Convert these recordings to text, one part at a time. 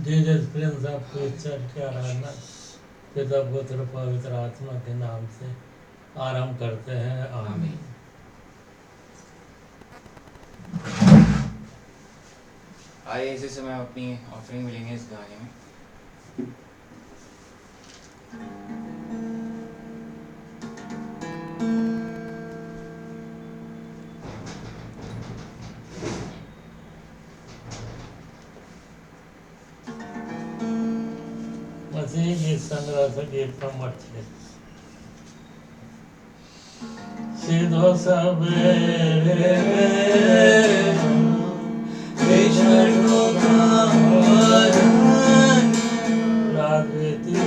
Jesus Prince of Christian की आराधना पिता पुत्र पवित्र आत्मा के नाम से आरंभ करते हैं। आमीन। आइए इसी समय अपनी ऑफरिंग मिलेंगे इस गाने में। मसीह गीत संग्रह से गीत नंबर 6। सीधो सबेरे ईश्वर को रात बीती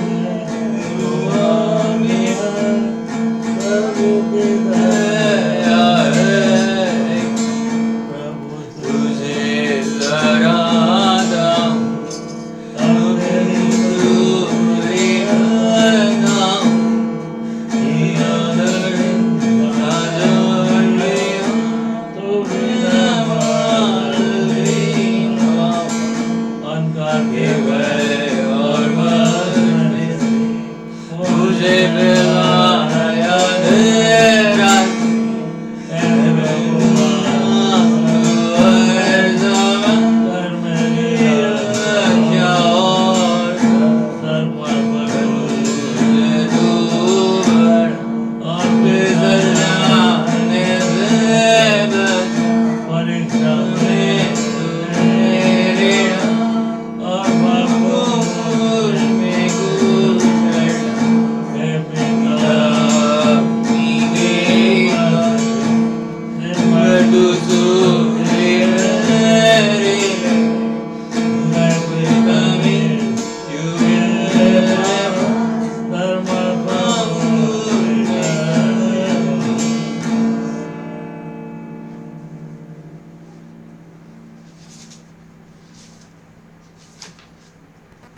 प्रभु की दया है, प्रभु तुझे सराहता हूँ, तेरी स्तुति करता हूँ, तू बिना अंकार के और मुझे मिलाया तेरा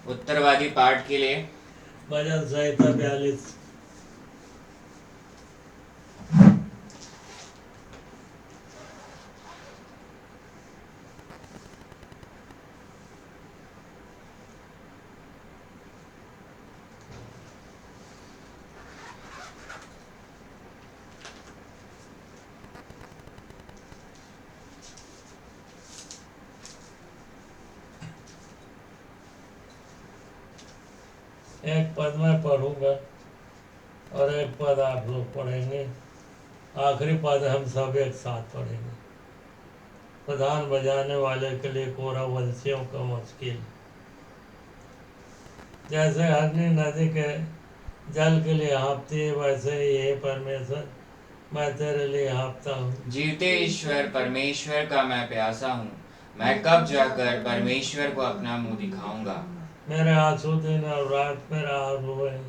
उत्तरवादी पाठ के लिए भजन संहिता 42। एक पद मैं पढ़ूंगा और एक पद आप लोग पढ़ेंगे। आखिरी पद हम सब एक साथ पढ़ेंगे। प्रधान बजाने वाले के लिए कोरा वंशियों का मुश्किल। जैसे हरनी नदी के जल के लिए हाँफती है, वैसे ही हे परमेश्वर मैं तेरे लिए हाँफता हूँ। जीते ईश्वर परमेश्वर का मैं प्यासा हूँ, मैं कब जाकर परमेश्वर को अपना मुंह दिखाऊंगा। मेरे आंसू दिन और रात में रहा हुए हैं,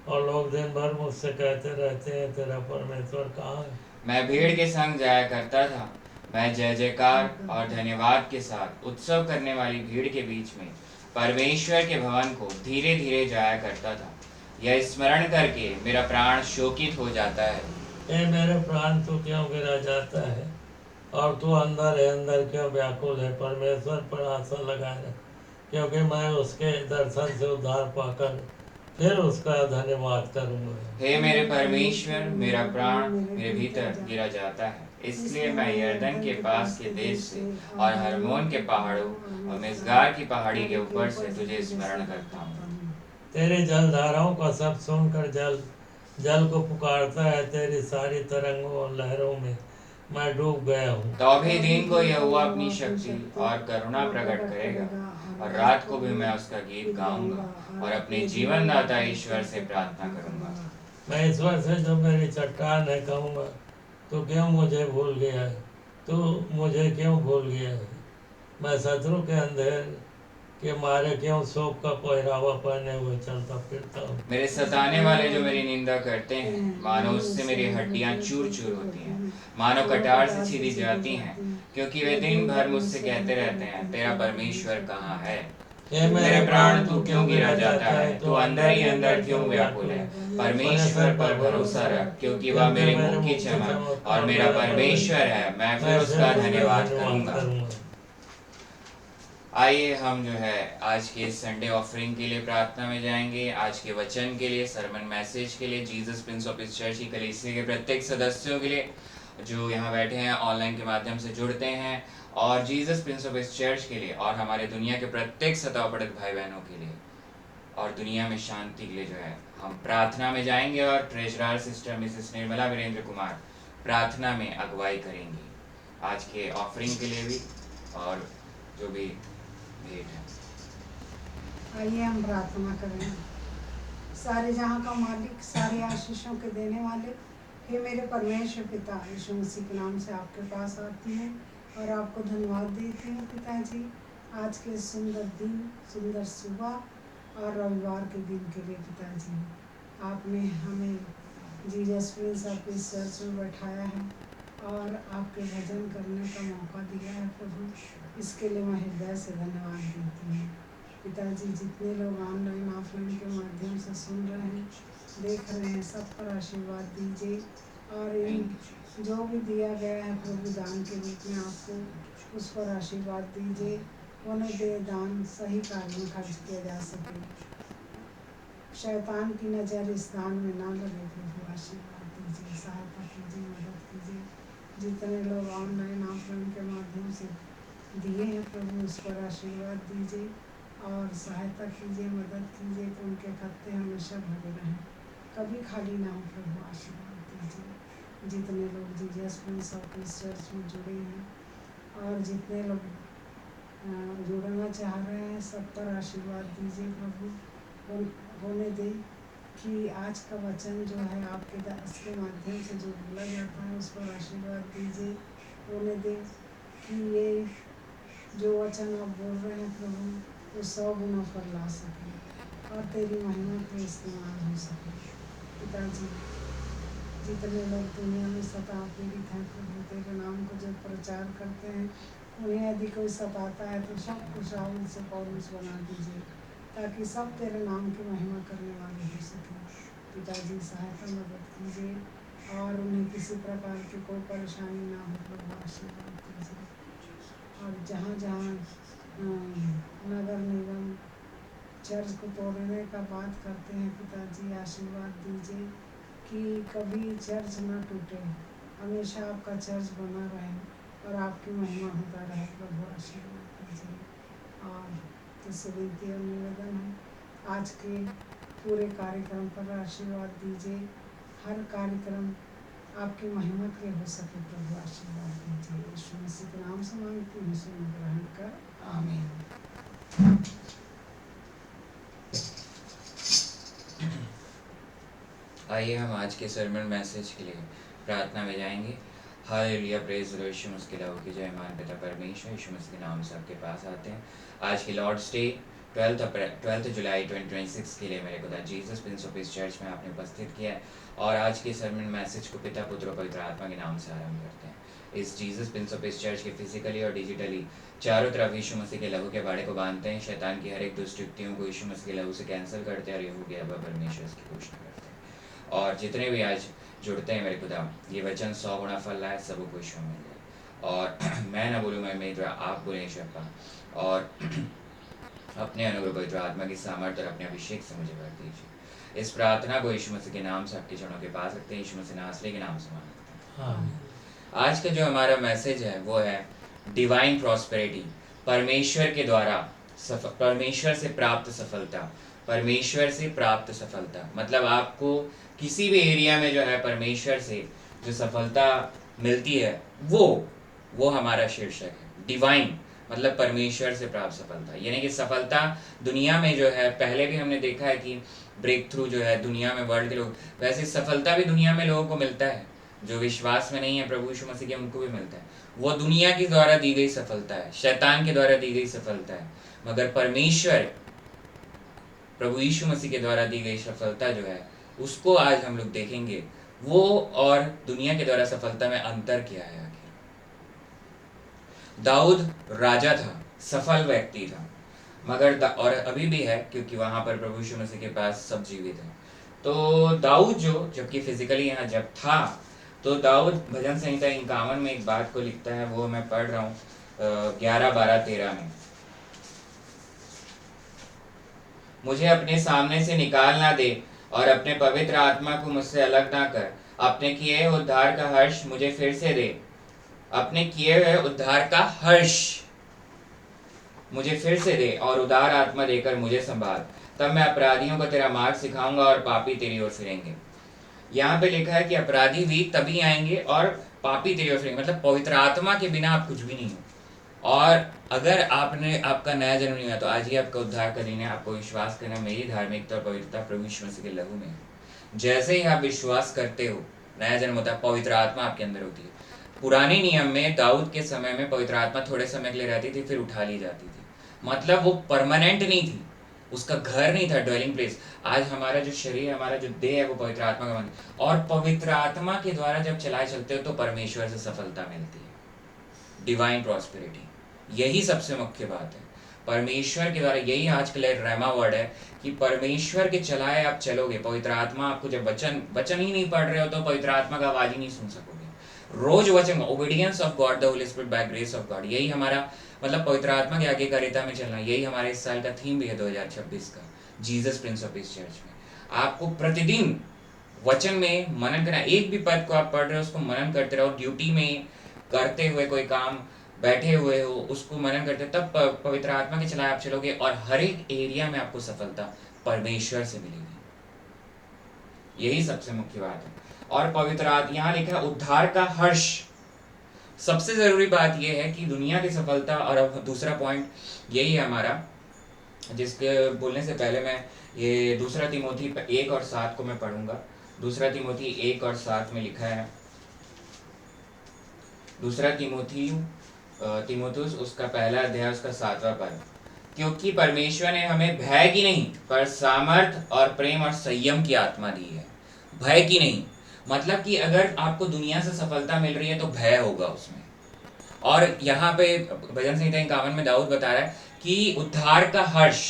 और लोग दिन भर मुझसे कहते रहते हैं तेरा परमेश्वर कहाँ है। मैं भीड़ के संग जाया करता था, मैं जय जयकार और धन्यवाद के साथ उत्सव करने वाली भीड़ के बीच में परमेश्वर के भवन को धीरे धीरे जाया करता था। यह स्मरण करके मेरा प्राण शोकित हो जाता है। ए मेरे प्राण तू क्यों गिरा जाता है, और तू अंदर है अंदर क्यों व्याकुल है। परमेश्वर पर आशा लगाए रख, क्योंकि मैं उसके दर्शन से उद्धार पाकर फिर उसका धन्यवाद करूंगा। हे मेरे परमेश्वर, मेरा प्राण मेरे भीतर गिरा जाता है, इसलिए मैं यरदन के पास के देश से और हरमोन के पहाड़ों और मिस्गार की पहाड़ी के ऊपर से तुझे स्मरण करता हूँ। तेरी जलधाराओं का सब सुनकर जल को पुकारता है। तेरी सारी तरंगों और लहरों में मैं डूब गया हूँ। तो भी दिन को यहोवा अपनी शक्ति और करुणा प्रकट करेगा, और रात को भी मैं उसका गीत गाऊंगा और अपने जीवन दाता ईश्वर से प्रार्थना करूंगा। मैं ईश्वर से जो मेरी चट्टान है कहूँगा, तू क्यों मुझे भूल गया है, तू मुझे क्यों भूल गया है। मैं शत्रु के अंधेर के मारे क्यों शोक का पहरावा पहने हुए चलता फिरता हूँ। मेरे सताने वाले जो मेरी निंदा करते हैं, मानो उससे मेरी हड्डियां चूर चूर होती हैं, मानो कटार से छीली जाती हैं, क्योंकि वे दिन भर मुझसे कहते रहते हैं तेरा परमेश्वर कहाँ है। मेरे प्राण तू क्यों गिरा जाता है, तू अंदर ही अंदर क्यों व्याकुल है। परमेश्वर पर भरोसा रख, क्योंकि वह मेरे मुख की चमक और मेरा परमेश्वर है, मैं फिर उसका धन्यवाद करूंगा। आइए हम जो है आज के संडे ऑफरिंग के लिए प्रार्थना में जाएंगे, आज के वचन के लिए, सरमन मैसेज के लिए, Jesus Prince of his church की कलीसिया के प्रत्येक सदस्यों के लिए जो यहाँ बैठे हैं, ऑनलाइन के माध्यम से जुड़ते हैं, और Jesus Prince of his church के लिए, और हमारे दुनिया के प्रत्येक सताव पीड़ित भाई बहनों के लिए, और दुनिया में शांति के लिए जो है हम प्रार्थना में जाएंगे। और treasurer sister Mrs Nirmala Virendra Kumar प्रार्थना में अगुवाई करेंगी आज के ऑफरिंग के लिए भी और जो भी भेंट है। आइए हम प्रार्थना करें। सारे जहाँ का मालिक, सारे आशीषों के देने वाले, हे मेरे परमेश्वर पिता, यीशु मसीह के नाम से आपके पास आती हैं और आपको धन्यवाद देती हूँ पिताजी, आज के सुंदर दिन, सुंदर सुबह और रविवार के दिन के लिए। पिताजी, आपने हमें Jesus Prince of his church में बैठाया है और आपके भजन करने का मौका दिया है प्रभु, इसके लिए मैं हृदय से धन्यवाद देती हूँ। पिताजी, जितने लोग ऑनलाइन ऑफलाइन के माध्यम से सुन रहे हैं, देख रहे हैं, सब पर आशीर्वाद दीजिए और इन जो भी दिया गया है प्रभु दान के रूप में आपको, उस पर आशीर्वाद दीजिए। उन्हें दे दान सही कार्य में खर्च किया जा सके, शैतान की नज़र इस दान में ना लगे प्रभु, आशीर्वाद दीजिए, सहायता कीजिए, मदद कीजिए। जितने लोग ऑनलाइन ऑफलाइन के माध्यम से दिए हैं प्रभु, उस पर आशीर्वाद दीजिए और सहायता कीजिए, मदद कीजिए कि उनके खाते हमेशा भरे रहें, कभी खाली ना हो प्रभु, आशीर्वाद दीजिए। जितने लोग Jesus Prince of his church में जुड़े हैं और जितने लोग जुड़ना चाह रहे हैं, सब पर आशीर्वाद दीजिए प्रभु। होने दे कि आज का वचन जो है आपके दास के माध्यम से जो बोला जाता है, उस पर आशीर्वाद दीजिए। होने दे कि ये जो वचन आप बोल रहे हैं प्रभु, वो 100 गुना पर ला सके और तेरी महिमा के इस्तेमाल हो सके। पिताजी, जितने लोग दुनिया में सताव पीड़ित हैं प्रभु, तेरे नाम को जब प्रचार करते हैं, उन्हें यदि कोई सताता है तो सब कुछ शाऊल से पौलुस बना दीजिए, ताकि सब तेरे नाम की महिमा करने वाले हो सके। पिताजी, सहायता मदद कीजिए और उन्हें किसी प्रकार की कोई परेशानी ना हो प्रभु, आशीर्वाद दीजिए। और जहाँ जहाँ नगर निगम चर्च को तोड़ने का बात करते हैं पिताजी, आशीर्वाद दीजिए कि कभी चर्च ना टूटे, हमेशा आपका चर्च बना रहे और आपकी महिमा होता रहे प्रभु, आशीर्वाद दीजिए। और तुझसे विनती और निवेदन है, आज के पूरे कार्यक्रम पर आशीर्वाद दीजिए, हर कार्यक्रम आपकी महिमा के लिए हो सके प्रभु, आशीर्वाद दीजिए। यीशु मसीह के नाम से मांगती हूँ, सुन ग्रहण कर, आमीन। आइए हम आज के सरमन मैसेज के लिए प्रार्थना में जाएंगे। Hallelujah, praise the Lord, Yeshu Masih के नाम की जय। मान पिता परमेश्वर, यीशु मसीह के नाम से आपके पास आते हैं। आज की लॉर्ड्स डे 12 जुलाई 2026 के लिए मेरे खुदा Jesus Prince of his church में आपने उपस्थित किया है और आज के सरमन मैसेज को पिता, पुत्र और पवित्र आत्मा के नाम से आरंभ करते हैं। इस Jesus Prince of his church के फिजिकली और डिजिटली चारों तरफ यीशु मसीह के लहू के बाड़े को बांधते हैं। शैतान की हर एक दुष्ट युक्तियों को यीशु मसीह के लहू से कैंसिल करते हैं और यहू के अब्बा परमेश्वर की घोषणा करते हैं। और जितने भी आज जुड़ते हैं मेरे खुदा, ये वचन 100 गुना फल लाए, सबको कोई मिल जाए। और मैं ना बोलूँ, मैं मेरी तरह आप बोलें शब्बा, और अपने अनुग्रह पवित्र आत्मा की सामर्थ्य और अपने अभिषेक से मुझे भर दीजिए। इस प्रार्थना को यीशु मसीह के नाम से आपके चरणों के पास रखते हैं, यीशु मसीह नासरी के नाम से मांगते हैं। आज का जो हमारा मैसेज है वो है डिवाइन प्रॉस्पेरिटी, परमेश्वर के द्वारा परमेश्वर से प्राप्त सफलता। परमेश्वर से प्राप्त सफलता मतलब आपको किसी भी एरिया में जो है परमेश्वर से जो सफलता मिलती है, वो हमारा शीर्षक है। डिवाइन मतलब परमेश्वर से प्राप्त सफलता, यानी कि सफलता दुनिया में जो है, पहले भी हमने देखा है कि ब्रेक थ्रू जो है दुनिया में वर्ल्ड के लोग, वैसे सफलता भी दुनिया में लोगों को मिलता है। जो विश्वास में नहीं है प्रभु यीशु मसीह के, उनको भी मिलता है। वो दुनिया के द्वारा दी गई सफलता है, शैतान के द्वारा दी गई सफलता है। मगर परमेश्वर प्रभु यीशु मसीह के द्वारा दी गई सफलता जो है, उसको आज हम लोग देखेंगे। वो और दुनिया के द्वारा सफलता में अंतर क्या है। दाऊद राजा था, सफल व्यक्ति था, मगर और अभी भी है, क्योंकि वहां पर प्रभु यीशु मसीह के पास सब जीवित है। तो दाऊद जबकि फिजिकली यहाँ जब था, तो दाऊद भजन संहिता 51 में एक बात को लिखता है, वो मैं पढ़ रहा हूँ 11, 12, 13 में। मुझे अपने सामने से निकाल ना दे और अपने पवित्र आत्मा को मुझसे अलग ना कर। अपने किए हुए उद्धार का हर्ष मुझे फिर से दे। अपने किए हुए उद्धार का हर्ष मुझे फिर से दे और उदार आत्मा देकर मुझे संभाल। तब मैं अपराधियों को तेरा मार्ग सिखाऊंगा और पापी तेरी ओर फिरेंगे। यहाँ पे लिखा है कि अपराधी भी तभी आएंगे और पापी तेरी ओर फिरेंगे, मतलब पवित्र आत्मा के बिना आप कुछ भी नहीं हो। और अगर आपका नया जन्म नहीं हुआ तो आज ही आपका उद्धार कर लेना, आपको विश्वास करना मेरी धार्मिकता और पवित्रता प्रभु यीशु मसीह के लहू में। जैसे ही आप विश्वास करते हो नया जन्म होता है, पवित्र आत्मा आपके अंदर होती है। पुराने नियम में दाऊद के समय में पवित्र आत्मा थोड़े समय के लिए रहती थी, फिर उठा ली जाती थी, मतलब वो परमानेंट नहीं थी, उसका घर नहीं था, ड्वेलिंग प्लेस। आज हमारा जो शरीर, हमारा जो देह है वो पवित्र आत्मा का मंदिर, और पवित्र आत्मा के द्वारा जब चलाए चलते हो तो परमेश्वर से सफलता मिलती है, डिवाइन प्रॉस्पेरिटी। यही सबसे मुख्य बात है, परमेश्वर के द्वारा। यही आजकल रेमा वर्ड है कि परमेश्वर के चलाए आप चलोगे। पवित्र आत्मा आपको जब वचन ही नहीं पढ़ रहे हो तो पवित्र आत्मा का आवाज ही नहीं सुन सकोगे। रोज वचन, obedience of God the Holy Spirit by grace of God, यही हमारा मतलब पवित्र आत्मा के आज्ञाकारिता में चलना। यही हमारे इस साल का थीम भी है 2026 का, Jesus Prince of peace church में। आपको प्रतिदिन वचन में मनन करना। एक भी पद को आप पढ़ रहे हो उसको मनन करते रहो, ड्यूटी में करते हुए, कोई काम बैठे हुए हो उसको मनन करते, तब पवित्र आत्मा के चलाए आप चलोगे और हर एक एरिया में आपको सफलता परमेश्वर से मिलेगी। यही सबसे मुख्य बात है। और पवित्र आत्मा, यहाँ लिखा है उद्धार का हर्ष। सबसे जरूरी बात यह है कि दुनिया की सफलता, और अब दूसरा पॉइंट यही है हमारा, जिसके बोलने से पहले मैं ये 2 तिमोथी 1 और 7 को मैं पढ़ूंगा। 2 तिमोथी 1 और 7 में लिखा है, 2 तिमोथुस उसका पहला अध्याय उसका 7वां पद, क्योंकि परमेश्वर ने हमें भय की नहीं पर सामर्थ और प्रेम और संयम की आत्मा दी है। भय की नहीं मतलब कि अगर आपको दुनिया से सफलता मिल रही है तो भय होगा उसमें। और यहाँ पे भजन संहिता 51 में दाऊद बता रहा है कि उद्धार का हर्ष,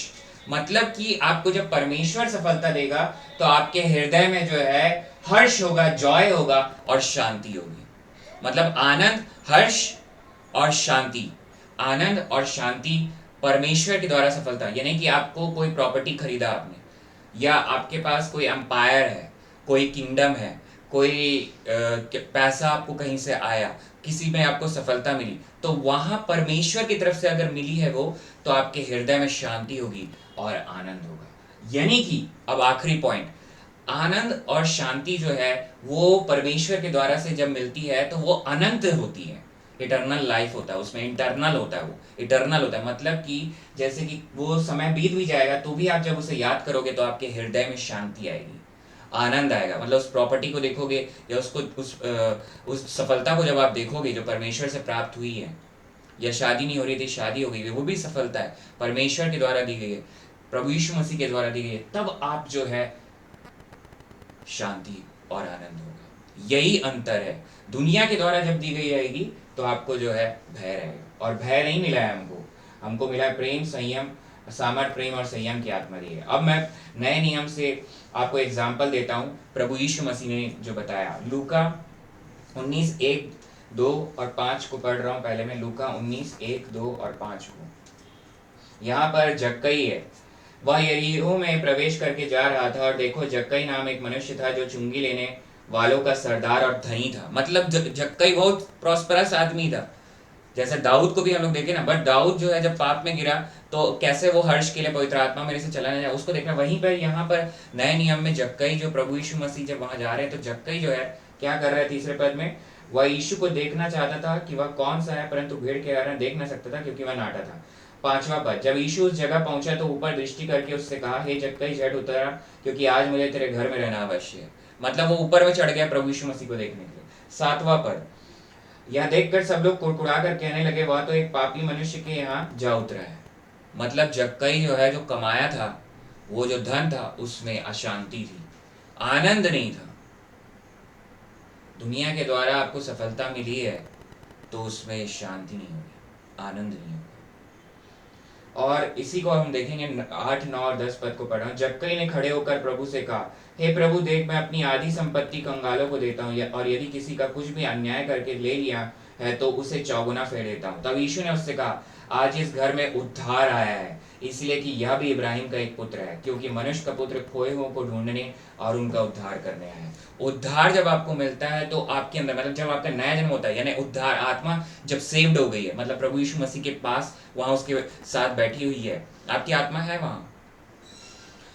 मतलब कि आपको जब परमेश्वर सफलता देगा तो आपके हृदय में जो है हर्ष होगा, जॉय होगा और शांति होगी। मतलब आनंद, हर्ष और शांति। आनंद और शांति परमेश्वर के द्वारा सफलता। यानी कि आपको कोई प्रॉपर्टी खरीदा आपने, या आपके पास कोई एम्पायर है, कोई किंगडम है, कोई पैसा आपको कहीं से आया, किसी में आपको सफलता मिली, तो वहां परमेश्वर की तरफ से अगर मिली है वो, तो आपके हृदय में शांति होगी और आनंद होगा। यानी कि अब आखिरी पॉइंट, आनंद और शांति जो है वो परमेश्वर के द्वारा से जब मिलती है तो वो अनंत होती है, इटर्नल लाइफ होता है उसमें, इंटरनल होता है, वो इटर्नल होता है। मतलब कि जैसे कि वो समय बीत भी जाएगा तो भी आप जब उसे याद करोगे तो आपके हृदय में शांति आएगी, आनंद आएगा। मतलब उस प्रॉपर्टी को देखोगे या उसको उस सफलता को जब आप देखोगे जो परमेश्वर से प्राप्त हुई है, या शादी नहीं हो रही थी शादी हो गई, वो भी सफलता है, परमेश्वर के द्वारा दी गई है, प्रभु यीशु मसीह के द्वारा दी गई है, तब आप जो है शांति और आनंद होगा। यही अंतर है। दुनिया के द्वारा जब दी गई रहेगी तो आपको जो है भय रहेगा, और भय नहीं मिला है हमको मिला है प्रेम, संयम, सामर्थ, प्रेम और संयम की आत्मा दी है। अब मैं नए नियम से आपको एग्जाम्पल देता हूँ, प्रभु यीशु मसीह ने जो बताया। लूका 19:1, 2 और 5 को पढ़ रहा हूँ पहले मैं। लूका 19:1, 2 और 5 को। यहाँ पर जक्कई है, वह यरीहो में प्रवेश करके जा रहा था, और देखो जक्कई नाम एक मनुष्य था जो चुंगी लेने वालों का सरदार और धनी था। मतलब जक्कई बहुत प्रॉस्परस आदमी था, जैसे दाऊद को भी हम लोग देखे ना। बट दाऊद जो है जब पाप में गिरा तो कैसे वो हर्ष के लिए पवित्र आत्मा मेरे से चला ना जाए उसको देखना। वहीं पर यहाँ पर नए नियम में जक्कई, जो प्रभु यीशु मसीह जब वहां जा रहे हैं तो जक्कई जो है क्या कर रहा है, 3 पद में, वह यीशु को देखना चाहता था कि वह कौन सा है, परंतु भीड़ के कारण देख न सकता था क्योंकि वह नाटा था। 5वां पद, जब यीशु उस जगह पहुंचा तो ऊपर दृष्टि करके उससे कहा, हे जक्कई झट उतरा, क्योंकि आज मुझे तेरे घर में रहना अवश्य है। मतलब वो ऊपर में चढ़ गया प्रभु यीशु मसीह को देखने के लिए। 7वां पद, यह देखकर सब लोग कुड़कुड़ा कर कहने लगे, वह तो एक पापी मनुष्य के यहाँ जा उतरा है। मतलब जक्कई जो है, जो कमाया था, वो जो धन था, उसमें अशांति थी, आनंद नहीं था। दुनिया के द्वारा आपको सफलता मिली है तो उसमें शांति नहीं होगी, आनंद नहीं होगा। और इसी को हम देखेंगे 8, 9 और 10 पद को पढ़ा। जक्कई ने खड़े होकर प्रभु से कहा, हे प्रभु, देख मैं अपनी आधी संपत्ति कंगालों को देता हूँ, और यदि किसी का कुछ भी अन्याय करके ले लिया है तो उसे 4 गुना फेर देता हूँ। तब यीशु ने उससे कहा, आज इस घर में उद्धार आया है, इसलिए कि यह भी इब्राहिम का एक पुत्र है, क्योंकि मनुष्य का पुत्र खोए हुओं को ढूंढने और उनका उद्धार करने आया है। उद्धार जब आपको मिलता है तो आपके अंदर, मतलब जब आपका नया जन्म होता है, यानी उद्धार, आत्मा जब सेव्ड हो गई है, मतलब प्रभु यीशु मसीह के पास वहां उसके साथ बैठी हुई है, आपकी आत्मा है वहां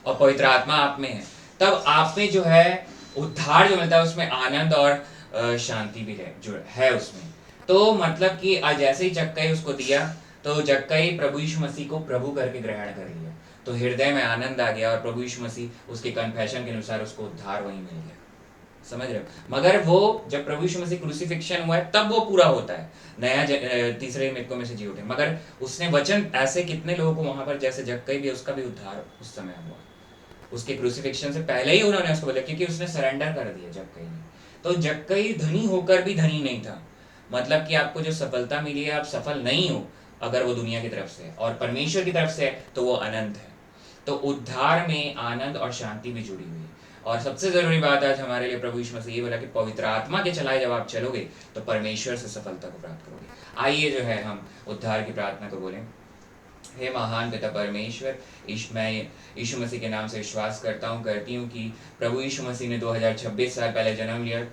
और पवित्र आत्मा आप में है, तब आप में जो है उद्धार जो मिलता है उसमें आनंद और शांति भी है जो है उसमें। तो मतलब कि आज जैसे ही जक्कई उसको दिया तो जक्कई प्रभु यीशु मसीह को प्रभु करके ग्रहण कर लिया, तो हृदय में आनंद आ गया और प्रभु यीशु मसीह उसके कन्फेशन के अनुसार उसको उद्धार वहीं मिल गया। समझ रहे हो? मगर वो जब प्रभु यीशु मसीह क्रूसिफिक्शन हुआ है तब वो पूरा होता है, नया तीसरे मृतकों में से जी उठे। मगर उसने वचन, ऐसे कितने लोगों को वहां पर, जैसे जक्कई भी, उसका भी उद्धार उस समय हुआ, उसके क्रूसिफिक्शन से पहले ही उन्होंने उसको बोला, क्योंकि उसने सरेंडर कर दिया जक्कई ने। तो जक्कई धनी होकर भी धनी नहीं था, मतलब कि आपको जो सफलता मिली है, आप सफल नहीं हो अगर वो दुनिया की तरफ से है और परमेश्वर की तरफ से है तो वो अनंत है। तो उद्धार में आनंद और शांति भी जुड़ी हुई है। और सबसे जरूरी बात आज हमारे लिए प्रभु यीशु मसीह ये बोला कि पवित्र आत्मा के चलाए जब आप चलोगे तो परमेश्वर से सफलता को प्राप्त करोगे। आइए जो है हम उद्धार की प्रार्थना को बोलें। हे महान पिता परमेश्वर, मैं यीशु मसीह के नाम से विश्वास करती हूँ कि प्रभु यीशु मसीह ने 2026 साल पहले जन्म लिया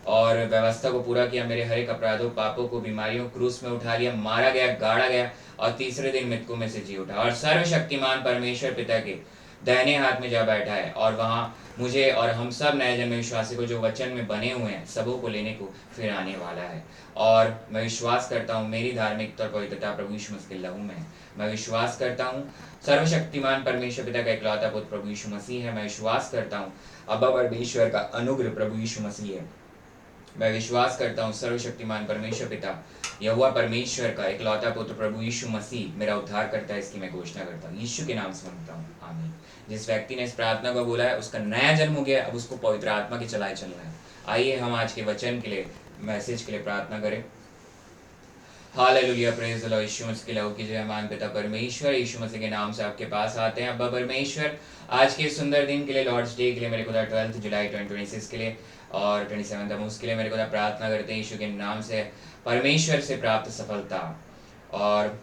और व्यवस्था को पूरा किया, मेरे हर एक अपराधों, पापों को, बीमारियों, क्रूस में उठा लिया, मारा गया, गाड़ा गया और तीसरे दिन मृतकों में से जी उठा और सर्वशक्तिमान परमेश्वर पिता के दाहिने हाथ में जा बैठा है और वहाँ मुझे और हम सब नए जन्मे विश्वासी को जो वचन में बने हुए हैं सबों को लेने को फिर आने वाला है। और मैं विश्वास करता हूँ मेरी धार्मिकता और पवित्रता प्रभु यीशु मसीह के लहू में है। मैं विश्वास करता हूँ सर्वशक्तिमान परमेश्वर पिता का इकलौता पुत्र प्रभु यीशु मसीह है। मैं विश्वास करता हूँ अब्बा परमेश्वर का अनुग्रह प्रभु यीशु मसीह है। मैं विश्वास करता हूँ सर्वशक्तिमान परमेश्वर पिता यहोवा परमेश्वर का इकलौता पुत्र प्रभु यीशु मसीह मेरा उद्धार करता है, इसकी मैं घोषणा करता हूँ। यीशु के नाम से मांगता हूँ, आमीन। जिस व्यक्ति ने इस प्रार्थना को बोला है उसका नया जन्म हो गया, अब उसको पवित्र आत्मा के चलाए चलना है। आइए हम आज के वचन के लिए, मैसेज के लिए प्रार्थना करें। हालेलुया, praise the Lord. Yeshu Masih के लहू की जय। महान पिता परमेश्वर, यीशु मसीह के नाम से आपके पास आते हैं अब्बा परमेश्वर, आज के सुंदर दिन के लिए, लॉर्ड्स डे के लिए, मेरे खुदा 12 जुलाई 2026 के लिए और 27 तमूज के लिए मेरे खुदा प्रार्थना करते हैं यीशु के नाम से परमेश्वर से प्राप्त सफलता और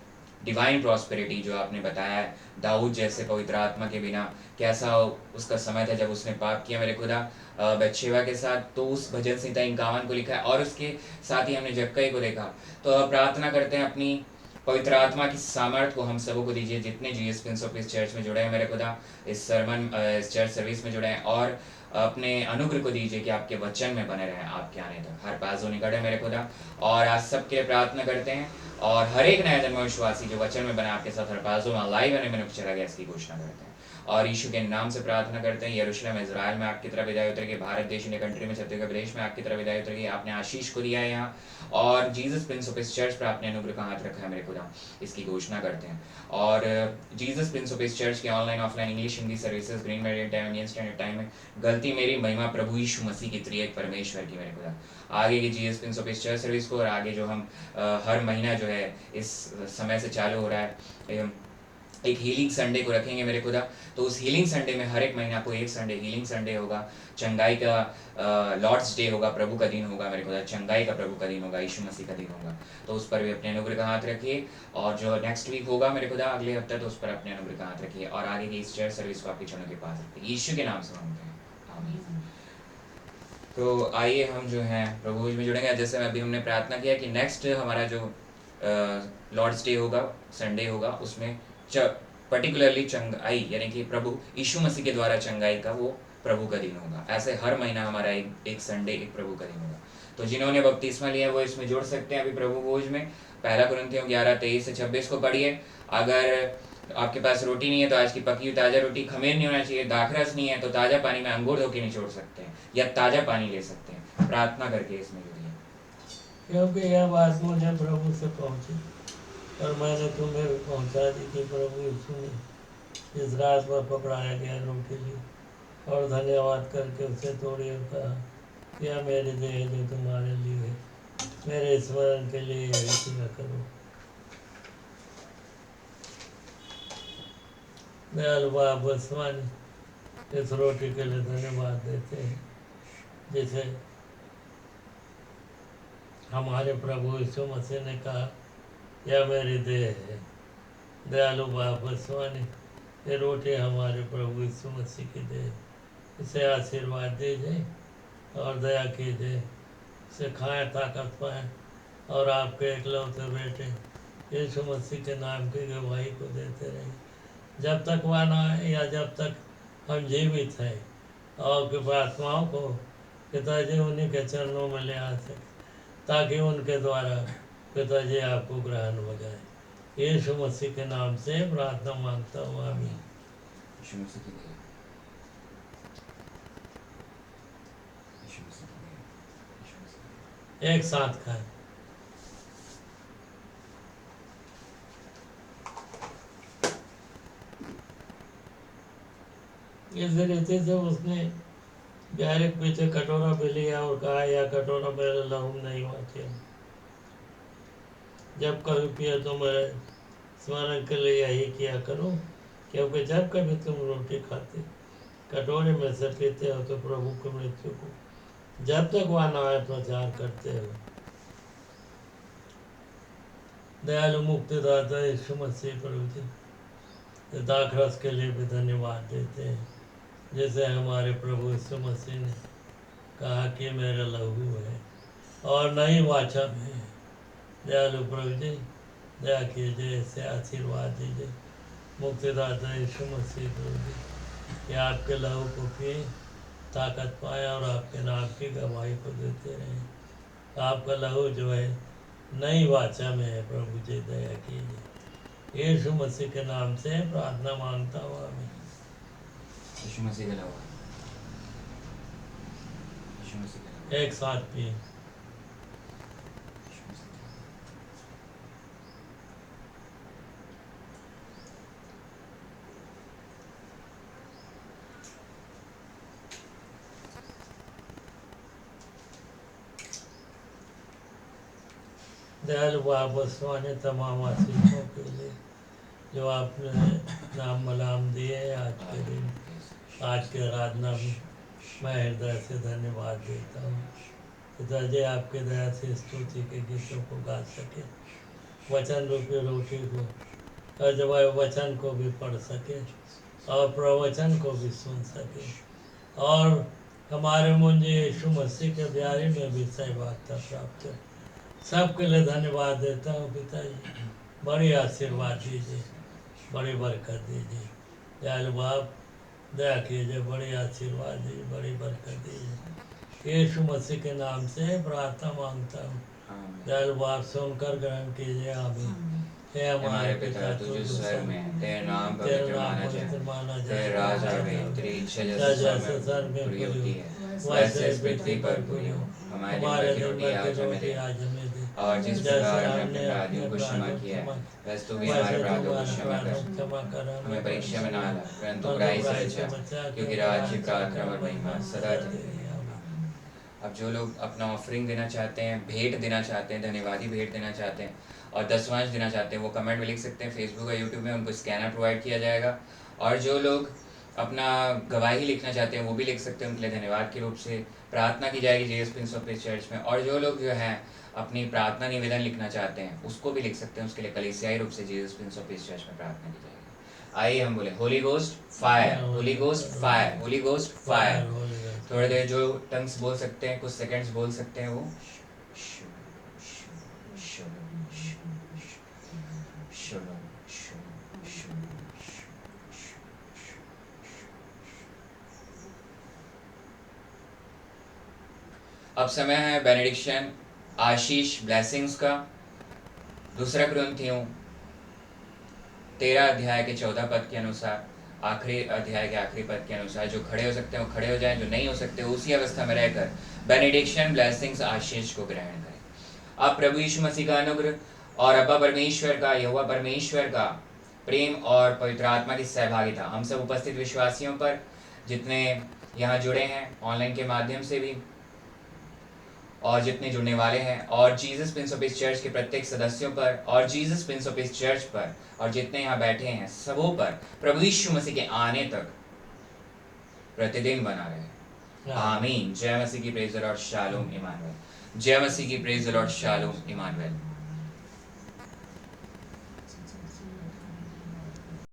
डिवाइन प्रॉस्पेरिटी जो आपने बताया है। दाऊद जैसे पवित्र आत्मा के बिना कैसा उसका समय था जब उसने पाप किया मेरे खुदा बत्शेबा के साथ, तो उस भजन संहिता 51 को लिखा है और उसके साथ ही हमने जक्कई को देखा। तो प्रार्थना करते हैं अपनी पवित्र आत्मा की सामर्थ को हम सबों को दीजिए, जितने GS Prince of peace church में जुड़े हैं मेरे खुदा, इस सरमन इस चर्च सर्विस में जुड़े हैं, और अपने अनुग्रह को दीजिए कि आपके वचन में बने रहें आपके आने तक। हर पासों निकट है मेरे खुदा, और आज सबके लिए प्रार्थना करते हैं और हर एक नया जन्म विश्वासी जो वचन में बना आपके साथ हर पासों में लाइव है मैंने चला गया इसकी घोषणा करते हैं। और यीशु के नाम से प्रार्थना करते हैं यरूशलेम इजराइल में आपकी तरफ विदाई उतरेगी, भारत देश इंडिया कंट्री में छत्तीसगढ़ प्रदेश में आपकी तरफ विदाई उतरेगी। आपने आशीष को दिया है यहाँ, और जीसस प्रिंस ऑफ इस चर्च पर आपने अनुग्रह का हाथ रखा है मेरे खुदा, इसकी घोषणा करते हैं। और जीसस प्रिंस ऑफ इस चर्च के online offline English Hindi services green medium time Indian standard time में गलती मेरी, महिमा प्रभु यीशु मसीह की त्रिएक परमेश्वर की मेरे खुदा। आगे की जीएस प्रिंस ऑफ इस चर्च सर्विस को और आगे जो हम हर महीना जो है इस समय से चालू हो रहा है एक हीलिंग संडे को रखेंगे मेरे खुदा। तो उस हीलिंग संडे में हर एक महीना को एक संडे हीलिंग संडे होगा, चंगाई का लॉर्ड्स डे होगा, प्रभु का दिन होगा मेरे खुदा, चंगाई का प्रभु का दिन होगा, यीशु मसीह का दिन होगा। तो उस पर भी अपने अनुग्रह का हाथ रखिए, और जो नेक्स्ट वीक होगा मेरे खुदा अगले हफ्ते, तो उस पर अपने अनुग्रह का हाथ रखिए, और आगे की इस चर्च सर्विस को आपके चरणों के पास रखिए। यीशु के नाम से मांगते हैं, आमीन। तो आइए हम जो है प्रभु में जुड़ेंगे। जैसे अभी हमने प्रार्थना किया कि नेक्स्ट हमारा जो लॉर्ड्स डे होगा, संडे होगा, उसमें पर्टिकुलरली चंगाई यानी कि प्रभु यीशु मसीह के द्वारा चंगाई का वो प्रभु का दिन होगा। ऐसे हर महीना हमारा एक संडे एक प्रभु का दिन होगा। तो जिन्होंने बपतिस्मा लिया वो इसमें जुड़ सकते हैं अभी प्रभु भोज में। पहला कुरिन्थियों 11:23-26 को पढ़िए। अगर आपके पास रोटी नहीं है तो आज की पकी हुई ताज़ा रोटी, खमीर नहीं होना चाहिए, दाखरस नहीं है तो ताज़ा पानी में अंगूर धो के निचोड़ सकते हैं या ताज़ा पानी ले सकते हैं। प्रार्थना करके इसमें जुड़िए, क्योंकि यह बात मुझे प्रभु से पहुंची और मैंने तुम्हें भी पहुंचा दी कि प्रभु यीशु ने इस रात पर पकड़ाया गया रोटी ली और धन्यवाद करके उसे तोड़ी और कहा, यह मेरी देह जो तुम्हारे लिए है, मेरे स्मरण के लिए यही किया करो। दयालु बाप स्वामी इस रोटी के लिए धन्यवाद देते हैं जिसे हमारे प्रभु यीशु मसीह ने कहा, यह मेरी देह है। दयालु बाप स्वामी, ये रोटी हमारे प्रभु यीशु मसीह की दे, इसे आशीर्वाद दीजिए और दया कीजिए, इसे खाएं, ताकत पाएं और आपके इकलौते बेटे यीशु मसीह के नाम की गवाही को देते रहें जब तक वह ना आए या जब तक हम जीवित हैं, और कि प्रार्थनाओं को पिताजी उन्हीं के चरणों में ले आ सके, ताकि उनके द्वारा पिताजी आपको ग्रहण हो जाए। यीशु मसीह के नाम से प्रार्थना मांगता हूँ, आमीन। यीशु मसीह की दया, यीशु मसीह की दया, यीशु मसीह की दया। एक साथ खाएं। इस रीति से उसने गहरे पीछे कटोरा भी लिया और कहा, यह कटोरा मेरे लहू नहीं वाचे, जब कभी पिए तो मेरे स्मरण के लिए यही किया करो, क्योंकि जब कभी तुम रोटी खाते कटोरे में से पीते हो तो प्रभु की मृत्यु को जब तक वह न आए प्रचार करते हो। दयालु मुक्तिदाता यीशु मसीह प्रभु जी, दाखरस के लिए भी धन्यवाद देते हैं, जैसे हमारे प्रभु यीशु मसीह ने कहा कि मेरा लहू है और नई वाचा में है। दयालु प्रभु जी, दया कीजिए, इसे आशीर्वाद दीजिए। मुक्तिदाता यीशु मसीह प्रभु जी, कि आपके लहू को पिए, ताकत पाए और आपके नाम की गवाही को देते रहें। आपका लहू जो है नई वाचा में है प्रभु जी, दया कीजिए। यीशु मसीह के नाम से प्रार्थना मांगता हूँ, आमीन। यीशु मसीह का लहू, यीशु मसीह का लहू, एक साथ पिए। यीशु मसीह का लहू। दयालु बाबा स्वामी, तमाम आशीषों के लिए जो आपने नाम मलाम दिए आज के दिन, आज के आराधना में मैं हृदय से धन्यवाद देता हूँ। पिताजी, आपके दया से स्तुति के गीतों को गा सके, वचन रूपी रोटी को और जब वचन को भी पढ़ सके और प्रवचन को भी सुन सके, और हमारे मुझे यीशु मसीह के प्यारे में भी सहभागिता प्राप्त हो। सबके लिए धन्यवाद देता हूँ पिताजी, बड़ी आशीर्वाद दीजिए, बड़ी बरकत दीजिए। दयालु बाप, दया कीजिए, बड़ी आशीर्वाद दीजिए, बड़ी बरकत दीजिए। यीशु मसीह के नाम से प्रार्थना मांगता हूँ। दयालु बाप, सुनकर ग्रहण कीजिए, आमीन। हे हमारे पिता तू जो स्वर्ग में है, तेरा नाम पवित्र माना जाए, तेरा राज आवे, तेरी इच्छा जैसे स्वर्ग में पूरी होती है वैसे इस पृथ्वी पर पूरी हो। हमारे दिन की रोटी आज हमें दे, और जिस प्रकार हमने अपने अपराधियों को क्षमा किया है वैसे तू भी हमारे अपराधों को क्षमा कर। हमें परीक्षा में ना ला, परंतु बुराई से बचा, क्योंकि राज्य, पराक्रम और महिमा सदा तेरी है। अब जो लोग अपना ऑफरिंग देना चाहते हैं, भेंट देना चाहते हैं, धन्यवादी भेंट देना चाहते हैं और दसवांश देना चाहते हैं, वो कमेंट में लिख सकते हैं। फेसबुक और यूट्यूब में उनको स्कैनर प्रोवाइड किया जाएगा। और जो लोग अपना गवाही लिखना चाहते हैं वो भी लिख सकते हैं, उनके लिए धन्यवाद के रूप से प्रार्थना की जाएगी Jesus Prince of peace church में। और जो लोग जो हैं अपनी प्रार्थना निवेदन लिखना चाहते हैं उसको भी लिख सकते हैं, उसके लिए कलीसियाई रूप से Jesus Prince of peace church में प्रार्थना की जाएगी। आइए हम बोले, Holi ghost fire, Holi ghost fire, Holi ghost fire. थोड़ी देर जो टंग्स बोल सकते हैं, कुछ सेकंड्स बोल सकते हैं वो। अब समय है बेनेडिक्शन, आशीष, ब्लेसिंग्स का। दूसरा कुरिन्थियों 13 अध्याय के 14 पद के अनुसार, आखिरी अध्याय के आखिरी पद के अनुसार, जो खड़े हो सकते हैं वो खड़े हो जाएं, जो नहीं हो सकते उसी अवस्था में रहकर बेनेडिक्शन, ब्लेसिंग्स, आशीष को ग्रहण करें। आप प्रभु यीशु मसीह का अनुग्रह और अब्बा परमेश्वर का, यहोवा परमेश्वर का प्रेम और पवित्र आत्मा की सहभागिता हम सब उपस्थित विश्वासियों पर, जितने यहाँ जुड़े हैं ऑनलाइन के माध्यम से भी और जितने जुड़ने वाले हैं, और Jesus Prince of peace church के प्रत्येक सदस्यों पर, और Jesus Prince of peace church पर, और जितने यहाँ बैठे हैं सबों पर प्रभु यीशु मसीह के आने तक प्रतिदिन बना रहे। आमीन। जय मसीह की प्रेज द लॉर्ड, शालोम इमानुएल। जय मसीह की प्रेज द लॉर्ड, शालोम इमानुएल।